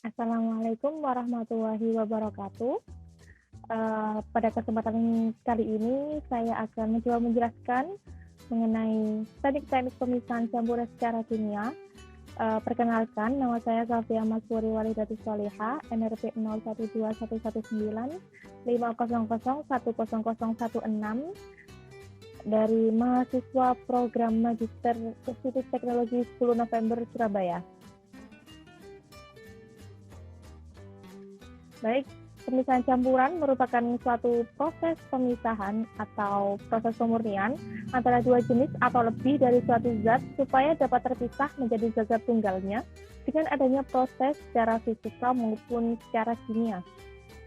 Assalamualaikum warahmatullahi wabarakatuh. Pada kesempatan kali ini saya akan mencoba menjelaskan mengenai teknik-teknik pemisahan campuran secara kimia. Perkenalkan, nama saya Safia Masfuri Walidatus Solihah, NRP 01211950010016 dari mahasiswa program Magister Institut Teknologi 10 November Surabaya. Baik, pemisahan campuran merupakan suatu proses pemisahan atau proses pemurnian antara dua jenis atau lebih dari suatu zat supaya dapat terpisah menjadi zat tunggalnya dengan adanya proses secara fisika maupun secara kimia.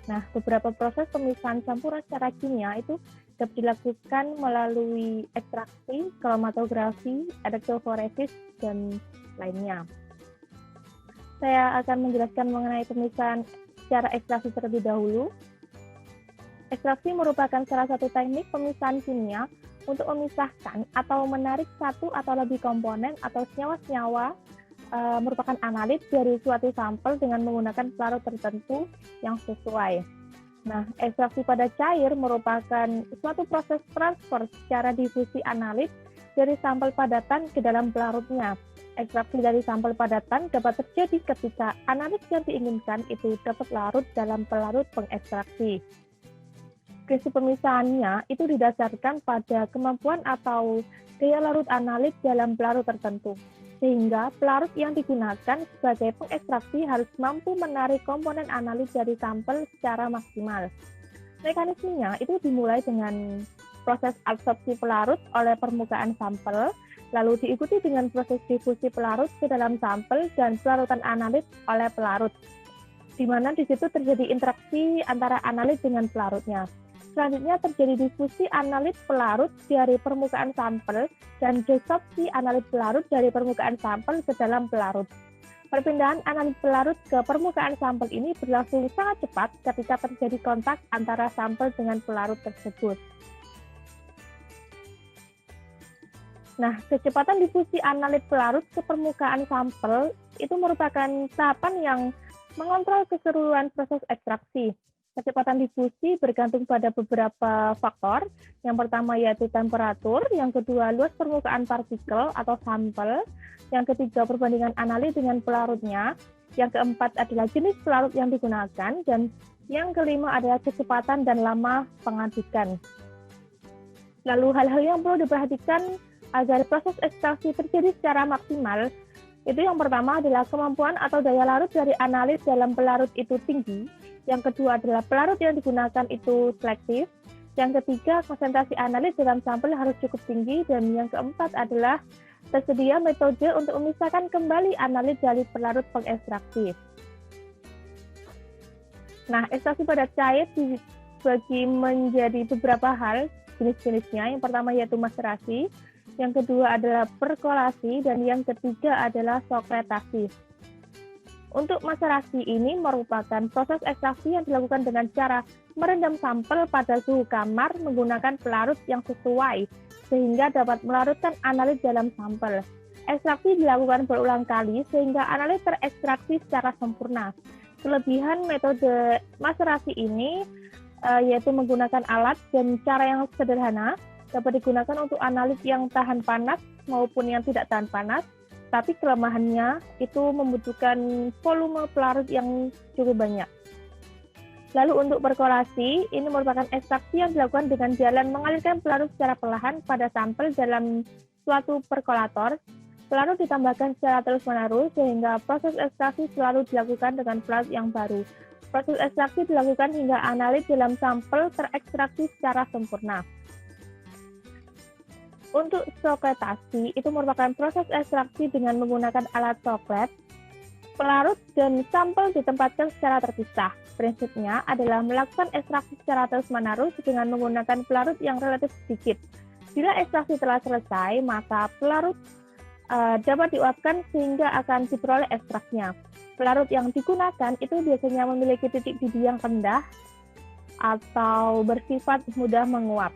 Nah, beberapa proses pemisahan campuran secara kimia itu dapat dilakukan melalui ekstraksi, kromatografi, elektroforesis, dan lainnya. Saya akan menjelaskan mengenai pemisahan secara ekstraksi terlebih dahulu. Ekstraksi merupakan salah satu teknik pemisahan kimia untuk memisahkan atau menarik satu atau lebih komponen atau senyawa-senyawa merupakan analit dari suatu sampel dengan menggunakan pelarut tertentu yang sesuai. Nah, ekstraksi pada cair merupakan suatu proses transfer secara difusi analit dari sampel padatan ke dalam pelarutnya. Ekstraksi dari sampel padatan dapat terjadi ketika analit yang diinginkan itu dapat larut dalam pelarut pengekstraksi. Prinsip pemisahannya itu didasarkan pada kemampuan atau daya larut analit dalam pelarut tertentu, sehingga pelarut yang digunakan sebagai pengekstraksi harus mampu menarik komponen analit dari sampel secara maksimal. Mekanismenya itu dimulai dengan proses absorpsi pelarut oleh permukaan sampel, lalu diikuti dengan proses difusi pelarut ke dalam sampel dan pelarutan analit oleh pelarut, di mana di situ terjadi interaksi antara analit dengan pelarutnya. Selanjutnya terjadi difusi analit pelarut dari permukaan sampel dan desorpsi analit pelarut dari permukaan sampel ke dalam pelarut. Perpindahan analit pelarut ke permukaan sampel ini berlangsung sangat cepat ketika terjadi kontak antara sampel dengan pelarut tersebut. Nah, kecepatan difusi analit pelarut ke permukaan sampel itu merupakan tahapan yang mengontrol keseluruhan proses ekstraksi. Kecepatan difusi bergantung pada beberapa faktor. Yang pertama yaitu temperatur, yang kedua luas permukaan partikel atau sampel, yang ketiga perbandingan analit dengan pelarutnya, yang keempat adalah jenis pelarut yang digunakan, dan yang kelima adalah kecepatan dan lama pengadikan. Lalu hal-hal yang perlu diperhatikan agar proses ekstraksi terjadi secara maksimal, itu yang pertama adalah kemampuan atau daya larut dari analit dalam pelarut itu tinggi, yang kedua adalah pelarut yang digunakan itu selektif, yang ketiga konsentrasi analit dalam sampel harus cukup tinggi, dan yang keempat adalah tersedia metode untuk memisahkan kembali analit dari pelarut pengekstraksi. Nah, ekstraksi pada cair dibagi menjadi beberapa hal jenis-jenisnya. Yang pertama yaitu maserasi, yang kedua adalah perkolasi, dan yang ketiga adalah sokretasi. Untuk maserasi ini merupakan proses ekstraksi yang dilakukan dengan cara merendam sampel pada suhu kamar menggunakan pelarut yang sesuai, sehingga dapat melarutkan analit dalam sampel. Ekstraksi dilakukan berulang kali sehingga analit terekstraksi secara sempurna. Kelebihan metode maserasi ini yaitu menggunakan alat dan cara yang sederhana, dapat digunakan untuk analit yang tahan panas maupun yang tidak tahan panas, tapi kelemahannya itu membutuhkan volume pelarut yang cukup banyak. Lalu untuk perkolasi, ini merupakan ekstraksi yang dilakukan dengan jalan mengalirkan pelarut secara perlahan pada sampel dalam suatu perkolator. Pelarut ditambahkan secara terus-menerus sehingga proses ekstraksi selalu dilakukan dengan pelarut yang baru. Proses ekstraksi dilakukan hingga analit dalam sampel terekstraksi secara sempurna. Untuk sokretasi, itu merupakan proses ekstraksi dengan menggunakan alat sokret. Pelarut dan sampel ditempatkan secara terpisah. Prinsipnya adalah melakukan ekstraksi secara terus-menerus dengan menggunakan pelarut yang relatif sedikit. Bila ekstraksi telah selesai, maka pelarut dapat diuapkan sehingga akan diperoleh ekstraknya. Pelarut yang digunakan itu biasanya memiliki titik didih yang rendah atau bersifat mudah menguap.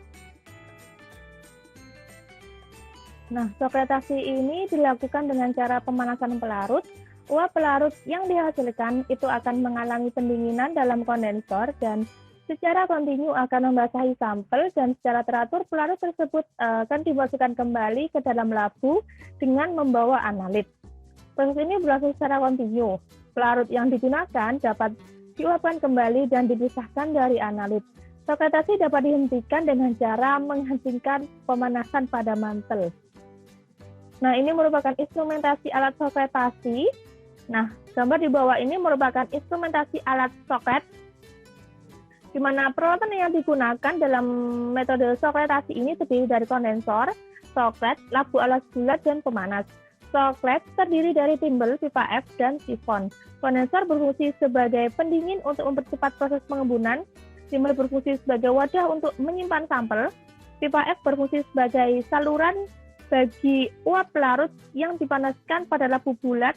Nah, sokretasi ini dilakukan dengan cara pemanasan pelarut. Uap pelarut yang dihasilkan itu akan mengalami pendinginan dalam kondensor dan secara kontinu akan membasahi sampel, dan secara teratur pelarut tersebut akan dimasukkan kembali ke dalam labu dengan membawa analit. Proses ini berlangsung secara kontinu. Pelarut yang digunakan dapat diuapkan kembali dan dipisahkan dari analit. Sokretasi dapat dihentikan dengan cara menghentikan pemanasan pada mantel. Nah, ini merupakan instrumentasi alat sokretasi. Nah, gambar di bawah ini merupakan instrumentasi alat sokret, di mana peralatan yang digunakan dalam metode sokretasi ini terdiri dari kondensor, sokret, labu alas bulat, dan pemanas. Sokret terdiri dari timbel, pipa F, dan sifon. Kondensor berfungsi sebagai pendingin untuk mempercepat proses pengembunan. Timbel berfungsi sebagai wadah untuk menyimpan sampel. Pipa F berfungsi sebagai saluran bagi uap pelarut yang dipanaskan pada labu bulat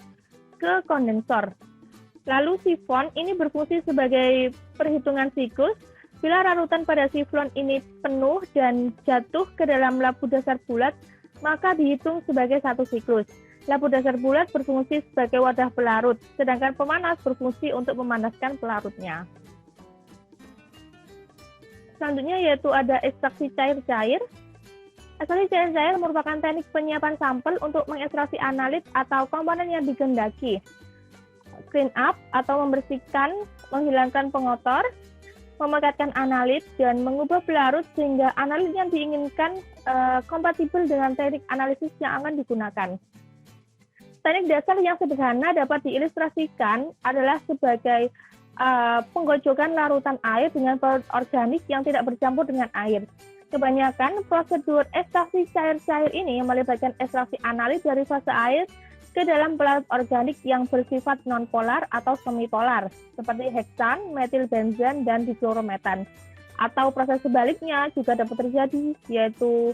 ke kondensor. Lalu sifon ini berfungsi sebagai perhitungan siklus. Bila larutan pada sifon ini penuh dan jatuh ke dalam labu dasar bulat, maka dihitung sebagai satu siklus. Labu dasar bulat berfungsi sebagai wadah pelarut, sedangkan pemanas berfungsi untuk memanaskan pelarutnya. Selanjutnya yaitu ada ekstraksi cair-cair. Ekstraksi cair-cair merupakan teknik penyiapan sampel untuk mengekstraksi analit atau komponen yang digendaki. Clean up atau membersihkan, menghilangkan pengotor, memekatkan analit, dan mengubah pelarut sehingga analit yang diinginkan kompatibel dengan teknik analisis yang akan digunakan. Teknik dasar yang sederhana dapat diilustrasikan adalah sebagai penggojokan larutan air dengan pelarut organik yang tidak bercampur dengan air. Kebanyakan prosedur ekstraksi cair-cair ini melibatkan ekstraksi analit dari fase air ke dalam pelarut organik yang bersifat nonpolar atau semipolar, seperti heksan, metilbenzen, dan diklorometan. Atau proses sebaliknya juga dapat terjadi, yaitu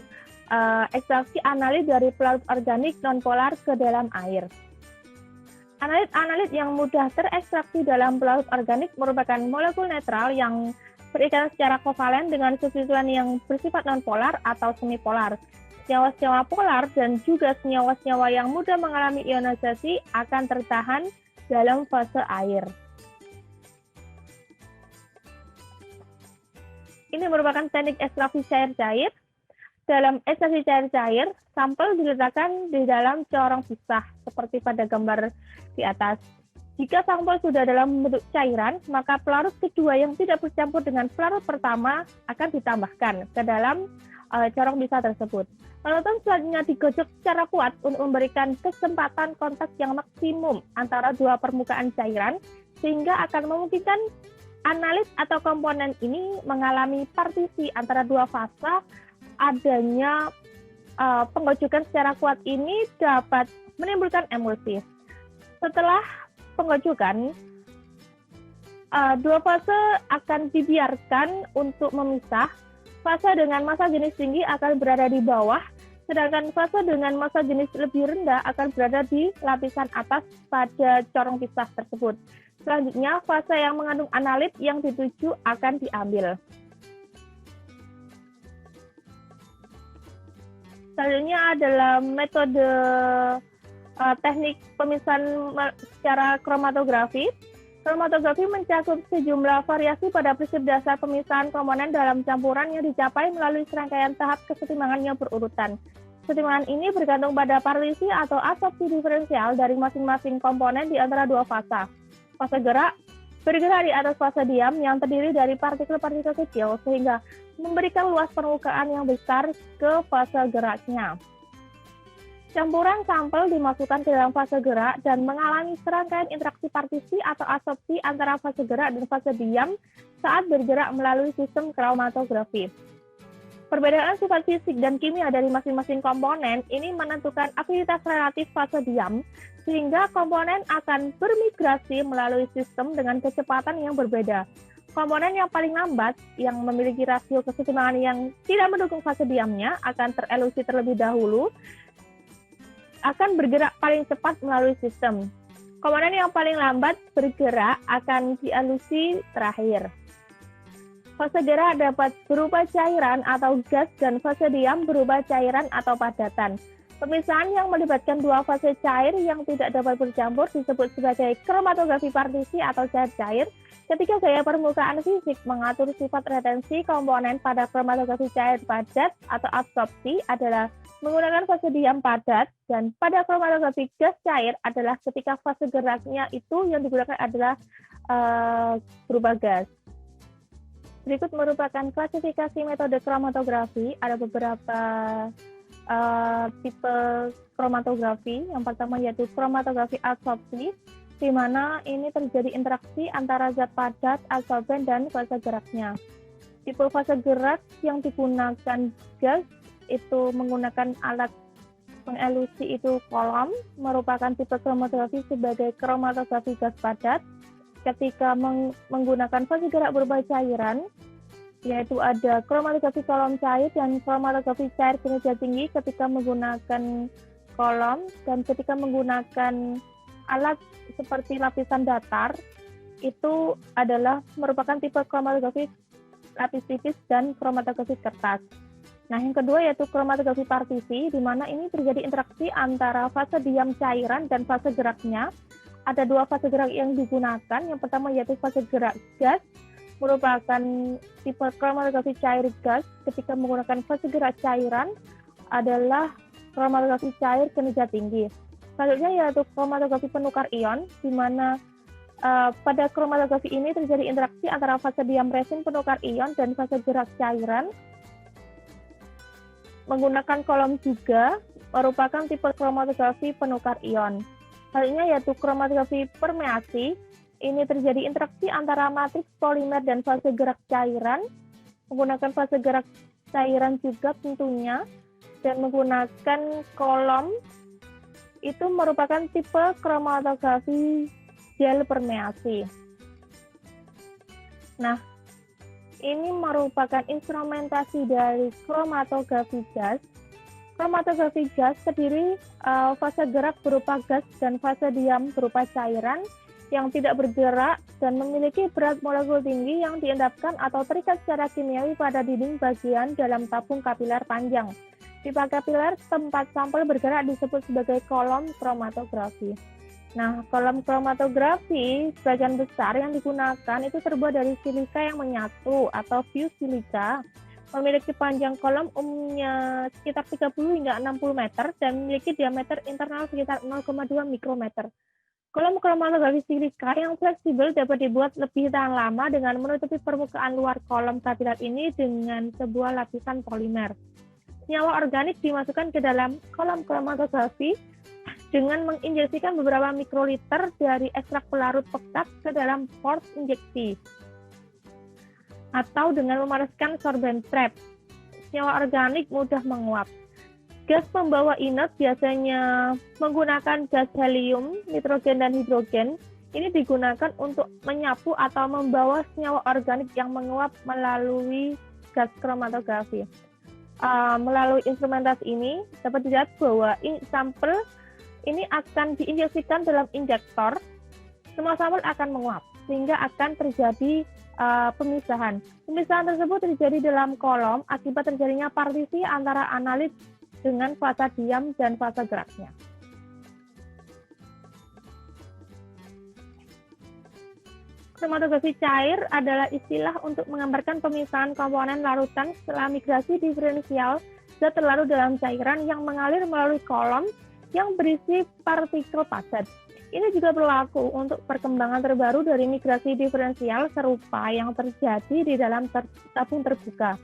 ekstraksi analit dari pelarut organik nonpolar ke dalam air. Analit-analit yang mudah terekstraksi dalam pelarut organik merupakan molekul netral yang berikatan secara kovalen dengan substituen yang bersifat nonpolar atau semipolar. Senyawa-senyawa polar dan juga senyawa-senyawa yang mudah mengalami ionisasi akan tertahan dalam fase air. Ini merupakan teknik ekstraksi cair-cair. Dalam ekstraksi cair-cair, sampel diletakkan di dalam corong pisah, seperti pada gambar di atas. Jika sampel sudah dalam bentuk cairan, maka pelarut kedua yang tidak bercampur dengan pelarut pertama akan ditambahkan ke dalam corong pisah tersebut. Larutan selanjutnya digojok secara kuat untuk memberikan kesempatan kontak yang maksimum antara dua permukaan cairan, sehingga akan memungkinkan analit atau komponen ini mengalami partisi antara dua fase. Adanya penggojokan secara kuat ini dapat menimbulkan emulsi. Setelah penggojokan, dua fase akan dibiarkan untuk memisah. Fase dengan massa jenis tinggi akan berada di bawah, sedangkan fase dengan massa jenis lebih rendah akan berada di lapisan atas pada corong pisah tersebut. Selanjutnya, fase yang mengandung analit yang dituju akan diambil. Selanjutnya adalah metode teknik pemisahan secara kromatografi. Kromatografi mencakup sejumlah variasi pada prinsip dasar pemisahan komponen dalam campuran yang dicapai melalui serangkaian tahap kesetimbangan yang berurutan. Kesetimbangan ini bergantung pada partisi atau absorpsi diferensial dari masing-masing komponen di antara dua fase. Fase gerak bergerak di atas fase diam yang terdiri dari partikel-partikel kecil sehingga memberikan luas permukaan yang besar ke fase geraknya. Campuran sampel dimasukkan ke dalam fase gerak dan mengalami serangkaian interaksi partisi atau absorpsi antara fase gerak dan fase diam saat bergerak melalui sistem kromatografi. Perbedaan sifat fisik dan kimia dari masing-masing komponen ini menentukan aktivitas relatif fase diam, sehingga komponen akan bermigrasi melalui sistem dengan kecepatan yang berbeda. Komponen yang paling lambat, yang memiliki rasio kesetimbangan yang tidak mendukung fase diamnya, akan terelusi terlebih dahulu, akan bergerak paling cepat melalui sistem. Komponen yang paling lambat bergerak akan dielusi terakhir. Fase gerak dapat berupa cairan atau gas dan fase diam berupa cairan atau padatan. Pemisahan yang melibatkan dua fase cair yang tidak dapat bercampur disebut sebagai kromatografi partisi atau cair-cair. Ketika gaya permukaan fisik mengatur sifat retensi komponen pada kromatografi cair padat atau absorpsi adalah menggunakan fase diam padat, dan pada kromatografi gas cair adalah ketika fase geraknya itu yang digunakan adalah berupa gas. Berikut merupakan klasifikasi metode kromatografi. Ada beberapa tipe kromatografi. Yang pertama yaitu kromatografi absorpsi, di mana ini terjadi interaksi antara zat padat, absorben, dan fase geraknya. Tipe fase gerak yang digunakan gas itu menggunakan alat pengelusi itu kolom, merupakan tipe kromatografi sebagai kromatografi gas padat. Ketika menggunakan fase gerak berupa cairan, yaitu ada kromatografi kolom cair dan kromatografi cair kinerja tinggi ketika menggunakan kolom, dan ketika menggunakan alat seperti lapisan datar itu adalah merupakan tipe kromatografi lapis tipis dan kromatografi kertas. Nah, yang kedua yaitu kromatografi partisi, di mana ini terjadi interaksi antara fase diam cairan dan fase geraknya. Ada dua fase gerak yang digunakan. Yang pertama yaitu fase gerak gas, merupakan tipe kromatografi cair gas. Ketika menggunakan fase gerak cairan adalah kromatografi cair kinerja tinggi. Selanjutnya yaitu kromatografi penukar ion, di mana pada kromatografi ini terjadi interaksi antara fase diam resin penukar ion dan fase gerak cairan. Menggunakan kolom juga merupakan tipe kromatografi penukar ion. Selanjutnya yaitu kromatografi permeasi. Ini terjadi interaksi antara matriks polimer dan fase gerak cairan, menggunakan fase gerak cairan juga tentunya, dan menggunakan kolom itu merupakan tipe kromatografi gel permeasi. Nah, ini merupakan instrumentasi dari kromatografi gas. Kromatografi gas terdiri fase gerak berupa gas dan fase diam berupa cairan yang tidak bergerak dan memiliki berat molekul tinggi yang diendapkan atau terikat secara kimiawi pada dinding bagian dalam tabung kapiler panjang. Pipa kapiler tempat sampel bergerak disebut sebagai kolom kromatografi. Nah, kolom kromatografi sebagian besar yang digunakan itu terbuat dari silika yang menyatu atau fuse silika. Memiliki panjang kolom umumnya sekitar 30 hingga 60 meter dan memiliki diameter internal sekitar 0,2 mikrometer. Kolom kromatografi silika yang fleksibel dapat dibuat lebih tahan lama dengan menutupi permukaan luar kolom kapiler ini dengan sebuah lapisan polimer. Senyawa organik dimasukkan ke dalam kolom kromatografi dengan menginjeksikan beberapa mikroliter dari ekstrak pelarut pekat ke dalam port injeksi atau dengan memanaskan sorben trap. Senyawa organik mudah menguap. Gas pembawa inert biasanya menggunakan gas helium, nitrogen, dan hidrogen. Ini digunakan untuk menyapu atau membawa senyawa organik yang menguap melalui gas kromatografi. Melalui instrumentasi ini dapat dilihat bahwa sampel ini akan diinjeksikan dalam injektor. Semua sampel akan menguap sehingga akan terjadi pemisahan. Pemisahan tersebut terjadi dalam kolom akibat terjadinya partisi antara analit dengan fase diam dan fase geraknya. Kromatografi cair adalah istilah untuk menggambarkan pemisahan komponen larutan setelah migrasi diferensial zat terlarut dalam cairan yang mengalir melalui kolom yang berisi partikel padat. Ini juga berlaku untuk perkembangan terbaru dari migrasi diferensial serupa yang terjadi di dalam tabung terbuka.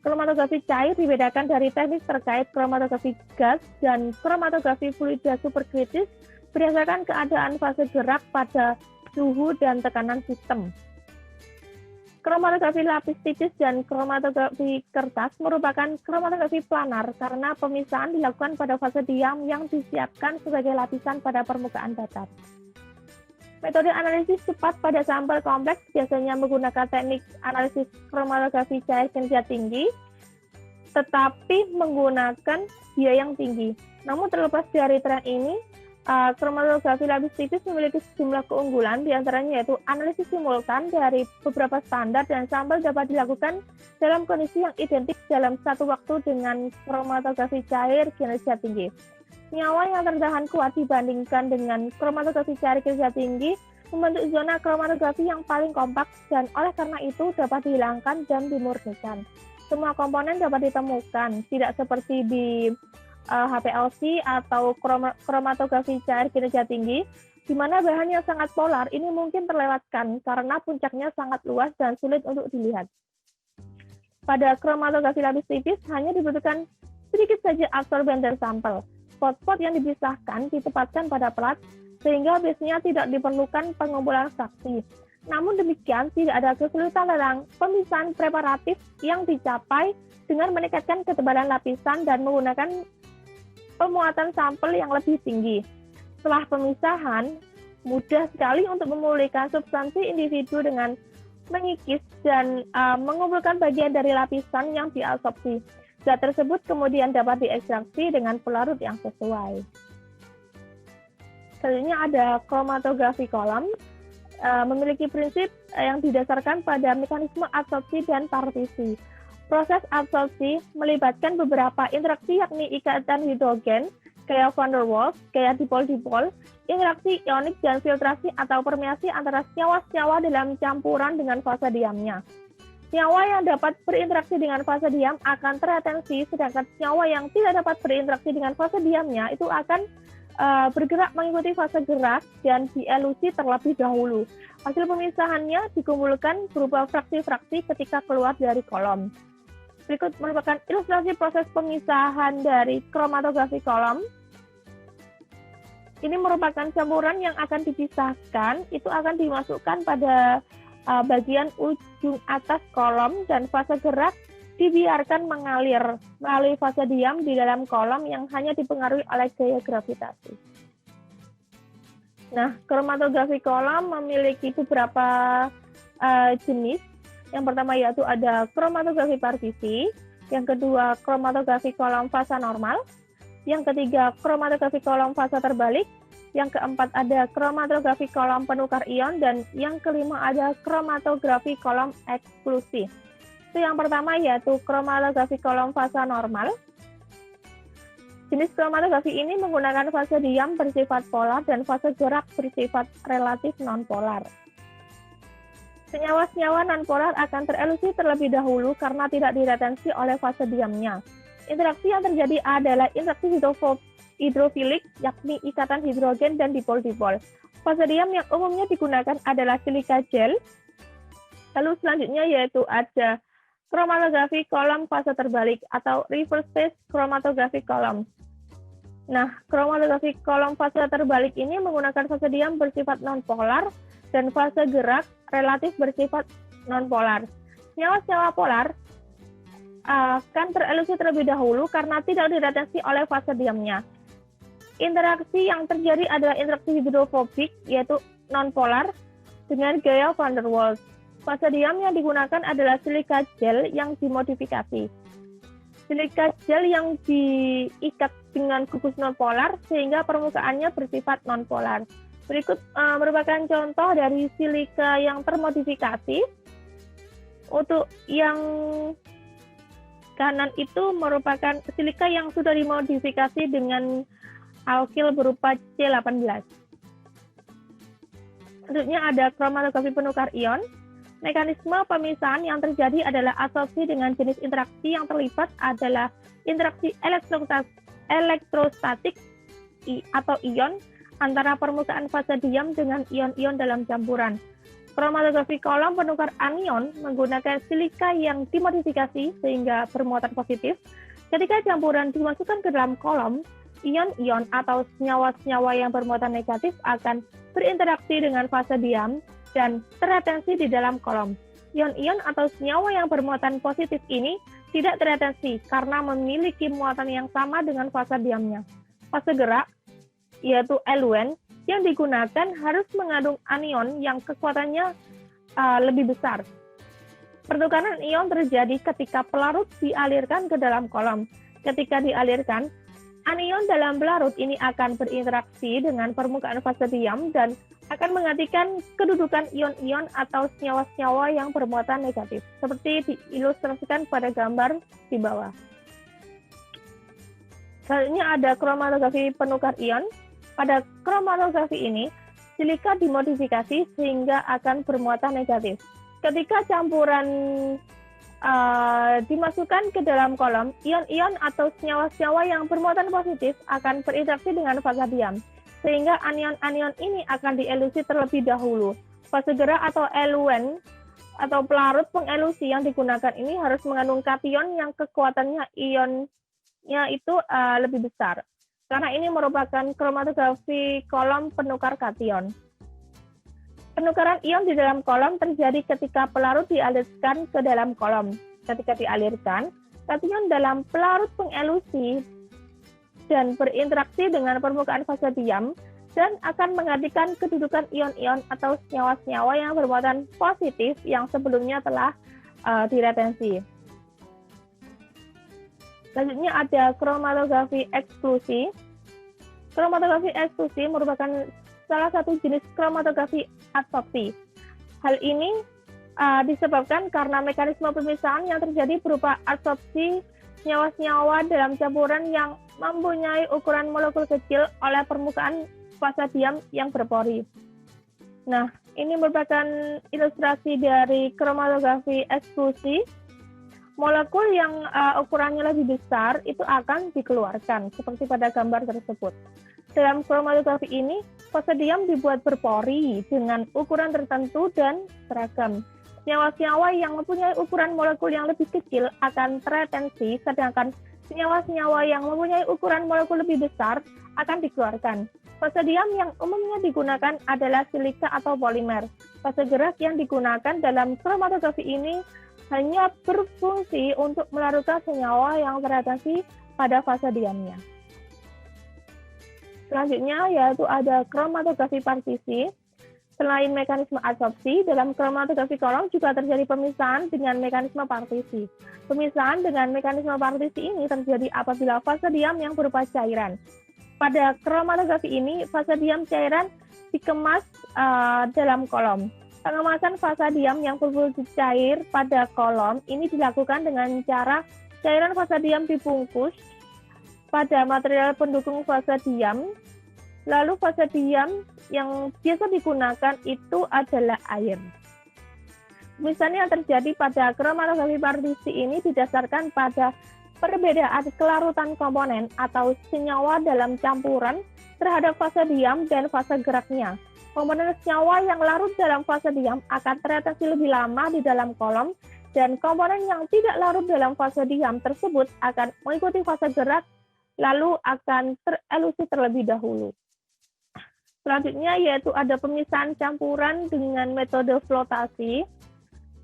Kromatografi cair dibedakan dari teknik terkait kromatografi gas dan kromatografi fluida superkritis berdasarkan keadaan fase gerak pada suhu dan tekanan sistem. Kromatografi lapis tipis dan kromatografi kertas merupakan kromatografi planar karena pemisahan dilakukan pada fase diam yang disiapkan sebagai lapisan pada permukaan datar. Metode analisis cepat pada sampel kompleks biasanya menggunakan teknik analisis kromatografi cair kinerja tinggi, tetapi menggunakan biaya yang tinggi. Namun terlepas dari tren ini, Kromatografi lapis tipis memiliki sejumlah keunggulan, diantaranya yaitu analisis simultan dari beberapa standar dan sampel dapat dilakukan dalam kondisi yang identik dalam satu waktu dengan kromatografi cair kinerja tinggi. Senyawa yang tertahan kuat dibandingkan dengan kromatografi cair kinerja tinggi membentuk zona kromatografi yang paling kompak dan oleh karena itu dapat dihilangkan dan dimurnikan. Semua komponen dapat ditemukan, tidak seperti di HPLC atau kromatografi cair kinerja tinggi, di mana bahan yang sangat polar ini mungkin terlewatkan karena puncaknya sangat luas dan sulit untuk dilihat. Pada kromatografi lapis tipis hanya dibutuhkan sedikit saja absorben dari sampel. Spot-spot yang dipisahkan ditempatkan pada plat, sehingga biasanya tidak diperlukan pengumpulan fraksi. Namun demikian, tidak ada kesulitan dalam pemisahan preparatif yang dicapai dengan meningkatkan ketebalan lapisan dan menggunakan pemuatan sampel yang lebih tinggi. Setelah pemisahan, mudah sekali untuk memulihkan substansi individu dengan mengikis dan mengumpulkan bagian dari lapisan yang diabsorpsi. Zat tersebut kemudian dapat diekstraksi dengan pelarut yang sesuai. Selanjutnya ada kromatografi kolom, memiliki prinsip yang didasarkan pada mekanisme absorpsi dan partisi. Proses absorpsi melibatkan beberapa interaksi yakni ikatan hidrogen, gaya van der Waals, gaya dipol-dipol, interaksi ionik dan filtrasi atau permeasi antara senyawa-senyawa dalam campuran dengan fase diamnya. Senyawa yang dapat berinteraksi dengan fase diam akan teretensi, sedangkan senyawa yang tidak dapat berinteraksi dengan fase diamnya itu akan bergerak mengikuti fase gerak dan dielusi terlebih dahulu. Hasil pemisahannya dikumpulkan berupa fraksi-fraksi ketika keluar dari kolom. Berikut merupakan ilustrasi proses pemisahan dari kromatografi kolom. Ini merupakan campuran yang akan dipisahkan, itu akan dimasukkan pada bagian ujung atas kolom dan fase gerak dibiarkan mengalir melalui fase diam di dalam kolom yang hanya dipengaruhi oleh gaya gravitasi. Nah, kromatografi kolom memiliki beberapa jenis. Yang pertama yaitu ada kromatografi partisi, yang kedua kromatografi kolom fasa normal, yang ketiga kromatografi kolom fasa terbalik, yang keempat ada kromatografi kolom penukar ion, dan yang kelima ada kromatografi kolom eksklusi. Itu yang pertama yaitu kromatografi kolom fasa normal. Jenis kromatografi ini menggunakan fase diam bersifat polar dan fase gerak bersifat relatif non-polar. Senyawa-senyawa non-polar akan terelusi terlebih dahulu karena tidak diretensi oleh fase diamnya. Interaksi yang terjadi adalah interaksi hidrofilik, yakni ikatan hidrogen dan dipol-dipol. Fase diam yang umumnya digunakan adalah silika gel. Lalu selanjutnya yaitu ada kromatografi kolom fase terbalik atau reverse phase chromatography column. Nah, kromatografi kolom fase terbalik ini menggunakan fase diam bersifat non-polar dan fase gerak relatif bersifat non-polar. Senyawa-senyawa polar akan terelusi terlebih dahulu karena tidak diretensi oleh fase diamnya. Interaksi yang terjadi adalah interaksi hidrofobik, yaitu non-polar, dengan gaya van der Waals. Fase diam yang digunakan adalah silika gel yang dimodifikasi. Silika gel yang diikat dengan gugus non-polar sehingga permukaannya bersifat non-polar. Berikut merupakan contoh dari silika yang termodifikasi. Untuk yang kanan itu merupakan silika yang sudah dimodifikasi dengan alkil berupa C18. Selanjutnya ada kromatografi penukar ion. Mekanisme pemisahan yang terjadi adalah absorpsi dengan jenis interaksi yang terlibat adalah interaksi elektrostatik atau ion antara permukaan fase diam dengan ion-ion dalam campuran. Kromatografi kolom penukar anion menggunakan silika yang dimodifikasi sehingga bermuatan positif. Ketika campuran dimasukkan ke dalam kolom, ion-ion atau senyawa-senyawa yang bermuatan negatif akan berinteraksi dengan fase diam dan teretensi di dalam kolom. Ion-ion atau senyawa yang bermuatan positif ini tidak teretensi karena memiliki muatan yang sama dengan fase diamnya. Fase gerak, yaitu eluen, yang digunakan harus mengandung anion yang kekuatannya lebih besar. Pertukaran ion terjadi ketika pelarut dialirkan ke dalam kolom. Ketika dialirkan, Anion dalam pelarut ini akan berinteraksi dengan permukaan fase diam dan akan menggantikan kedudukan ion-ion atau senyawa-senyawa yang bermuatan negatif, seperti diilustrasikan pada gambar di bawah. Selanjutnya ada kromatografi penukar ion. Pada kromatografi ini, silika dimodifikasi sehingga akan bermuatan negatif. Ketika campuran dimasukkan ke dalam kolom, ion-ion atau senyawa-senyawa yang bermuatan positif akan berinteraksi dengan fase diam, sehingga anion-anion ini akan dielusi terlebih dahulu. Fase gerak atau eluen atau pelarut pengelusi yang digunakan ini harus mengandung kation yang kekuatannya ionnya itu lebih besar, karena ini merupakan kromatografi kolom penukar kation. Penukaran ion di dalam kolom terjadi ketika pelarut dialirkan ke dalam kolom. Ketika dialirkan, kation dalam pelarut pengelusi dan berinteraksi dengan permukaan fase diam dan akan menggantikan kedudukan ion-ion atau senyawa-senyawa yang bermuatan positif yang sebelumnya telah diretensi. Selanjutnya ada kromatografi eksklusi. Kromatografi eksklusi merupakan salah satu jenis kromatografi adsorpsi. Hal ini disebabkan karena mekanisme pemisahan yang terjadi berupa adsorpsi senyawa-senyawa dalam campuran yang mempunyai ukuran molekul kecil oleh permukaan fase diam yang berpori. Nah, ini merupakan ilustrasi dari kromatografi eksklusi. Molekul yang ukurannya lebih besar itu akan dikeluarkan, seperti pada gambar tersebut. Dalam kromatografi ini, fase diam dibuat berpori dengan ukuran tertentu dan seragam. Senyawa-senyawa yang mempunyai ukuran molekul yang lebih kecil akan teretensi, sedangkan senyawa-senyawa yang mempunyai ukuran molekul lebih besar akan dikeluarkan. Fase diam yang umumnya digunakan adalah silika atau polimer. Fase gerak yang digunakan dalam kromatografi ini hanya berfungsi untuk melarutkan senyawa yang teretensi pada fase diamnya. Selanjutnya yaitu ada kromatografi partisi. Selain mekanisme adsorpsi, dalam kromatografi kolom juga terjadi pemisahan dengan mekanisme partisi. Pemisahan dengan mekanisme partisi ini terjadi apabila fase diam yang berupa cairan. Pada kromatografi ini, fase diam cairan dikemas dalam kolom. Pengemasan fase diam yang berwujud cair pada kolom ini dilakukan dengan cara cairan fase diam dibungkus pada material pendukung fase diam, lalu fase diam yang biasa digunakan itu adalah air. Misalnya yang terjadi pada kromatografi partisi ini didasarkan pada perbedaan kelarutan komponen atau senyawa dalam campuran terhadap fase diam dan fase geraknya. Komponen senyawa yang larut dalam fase diam akan teretensi lebih lama di dalam kolom, dan komponen yang tidak larut dalam fase diam tersebut akan mengikuti fase gerak lalu akan terelusi terlebih dahulu. Selanjutnya yaitu ada pemisahan campuran dengan metode flotasi.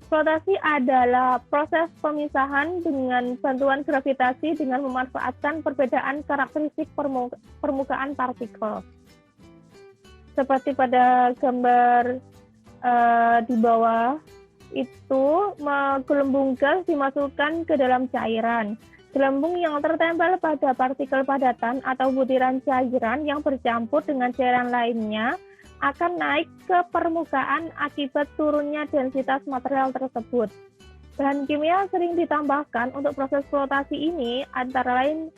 Flotasi adalah proses pemisahan dengan bantuan gravitasi dengan memanfaatkan perbedaan karakteristik permukaan partikel. Seperti pada gambar di bawah, itu gelembung gas dimasukkan ke dalam cairan. Gelembung yang tertempel pada partikel padatan atau butiran cairan yang bercampur dengan cairan lainnya akan naik ke permukaan akibat turunnya densitas material tersebut. Bahan kimia sering ditambahkan untuk proses flotasi ini antara lain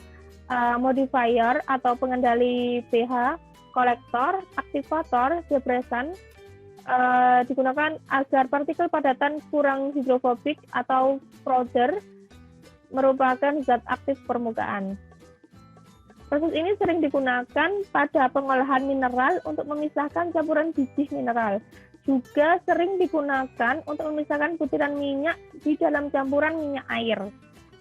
modifier atau pengendali pH, kolektor, aktivator, depresan, digunakan agar partikel padatan kurang hidrofobik atau powder merupakan zat aktif permukaan. Proses ini sering digunakan pada pengolahan mineral untuk memisahkan campuran biji mineral. Juga sering digunakan untuk memisahkan butiran minyak di dalam campuran minyak air.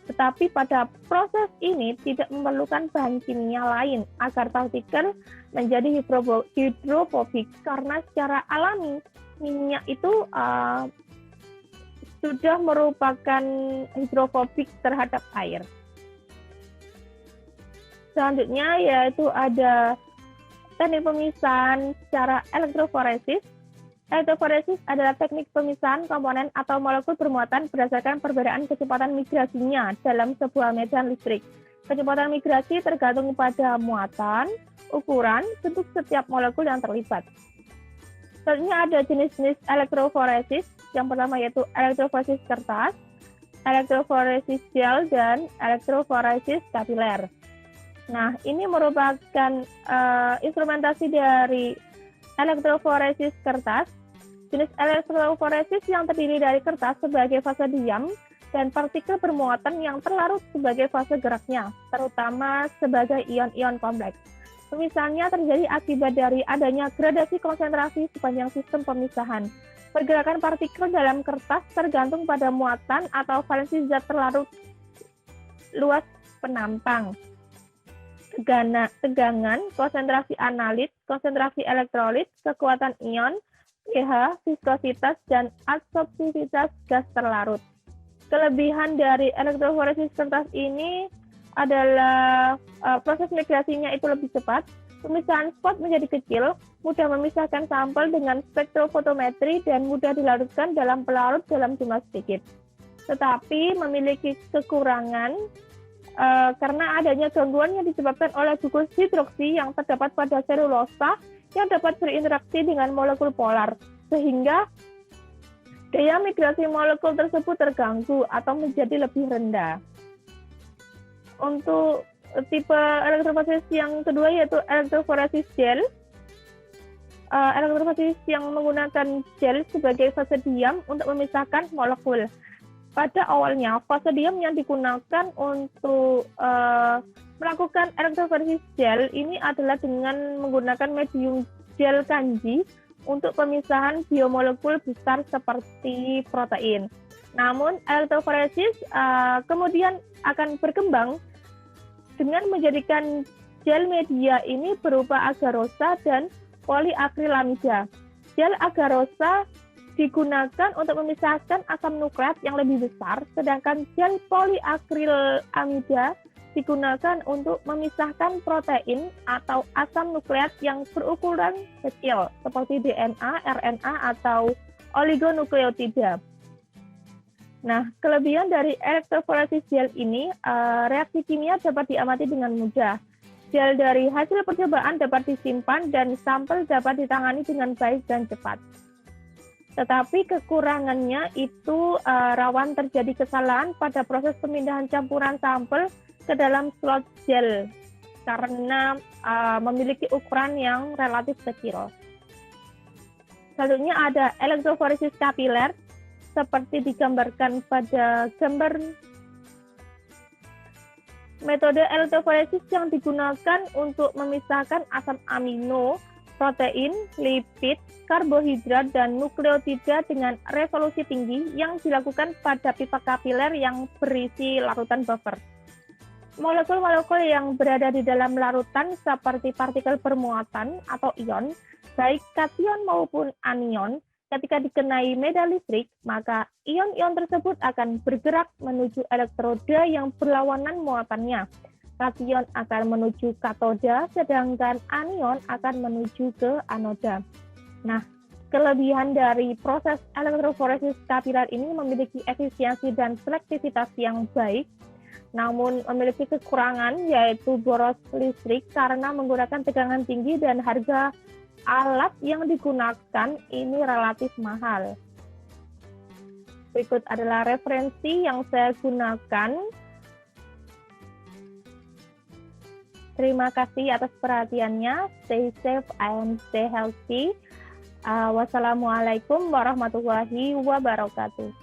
Tetapi pada proses ini tidak memerlukan bahan kimia lain agar partikel menjadi hidrofobik, karena secara alami minyak itu sudah merupakan hidrofobik terhadap air. Selanjutnya yaitu ada teknik pemisahan secara elektroforesis. Elektroforesis adalah teknik pemisahan komponen atau molekul bermuatan berdasarkan perbedaan kecepatan migrasinya dalam sebuah medan listrik. Kecepatan migrasi tergantung pada muatan, ukuran, bentuk setiap molekul yang terlibat. Selanjutnya ada jenis-jenis elektroforesis. Yang pertama yaitu elektroforesis kertas, elektroforesis gel, dan elektroforesis kapiler. Nah, ini merupakan instrumentasi dari elektroforesis kertas. Jenis elektroforesis yang terdiri dari kertas sebagai fase diam dan partikel bermuatan yang terlarut sebagai fase geraknya, terutama sebagai ion-ion kompleks. Misalnya terjadi akibat dari adanya gradasi konsentrasi sepanjang sistem pemisahan. Pergerakan partikel dalam kertas tergantung pada muatan atau valensi zat terlarut luas penampang. Tegangan, konsentrasi analit, konsentrasi elektrolit, kekuatan ion, pH, viskositas, dan absorptivitas gas terlarut. Kelebihan dari elektroforesis kertas ini adalah proses migrasinya itu lebih cepat, pemisahan spot menjadi kecil, mudah memisahkan sampel dengan spektrofotometri, dan mudah dilarutkan dalam pelarut dalam jumlah sedikit. Tetapi memiliki kekurangan karena adanya gangguan yang disebabkan oleh gugus hidroksi yang terdapat pada selulosa yang dapat berinteraksi dengan molekul polar, sehingga daya migrasi molekul tersebut terganggu atau menjadi lebih rendah. Untuk tipe elektroforesis yang kedua yaitu elektroforesis gel. Elektroforesis yang menggunakan gel sebagai fase diam untuk memisahkan molekul. Pada awalnya, fase diam yang digunakan untuk melakukan elektroforesis gel ini adalah dengan menggunakan medium gel kanji untuk pemisahan biomolekul besar seperti protein. Namun, elektroforesis kemudian akan berkembang dengan menjadikan gel media ini berupa agarosa dan poliakrilamida. Gel agarosa digunakan untuk memisahkan asam nukleat yang lebih besar, sedangkan gel poliakrilamida digunakan untuk memisahkan protein atau asam nukleat yang berukuran kecil, seperti DNA, RNA, atau oligonukleotida. Nah, kelebihan dari elektroforesis gel ini, reaksi kimia dapat diamati dengan mudah. Gel dari hasil percobaan dapat disimpan dan sampel dapat ditangani dengan baik dan cepat. Tetapi kekurangannya itu rawan terjadi kesalahan pada proses pemindahan campuran sampel ke dalam slot gel karena memiliki ukuran yang relatif kecil. Selanjutnya ada elektroforesis kapiler. Seperti digambarkan pada gambar, metode elektroforesis yang digunakan untuk memisahkan asam amino, protein, lipid, karbohidrat, dan nukleotida dengan resolusi tinggi yang dilakukan pada pipa kapiler yang berisi larutan buffer. Molekul-molekul yang berada di dalam larutan seperti partikel bermuatan atau ion, baik kation maupun anion, ketika dikenai medan listrik, maka ion-ion tersebut akan bergerak menuju elektroda yang berlawanan muatannya. Kation akan menuju katoda, sedangkan anion akan menuju ke anoda. Nah, kelebihan dari proses elektroforesis kapiler ini memiliki efisiensi dan selektivitas yang baik, namun memiliki kekurangan yaitu boros listrik karena menggunakan tegangan tinggi dan harga alat yang digunakan ini relatif mahal. Berikut adalah referensi yang saya gunakan. Terima kasih atas perhatiannya. Stay safe and stay healthy. Wassalamualaikum warahmatullahi wabarakatuh.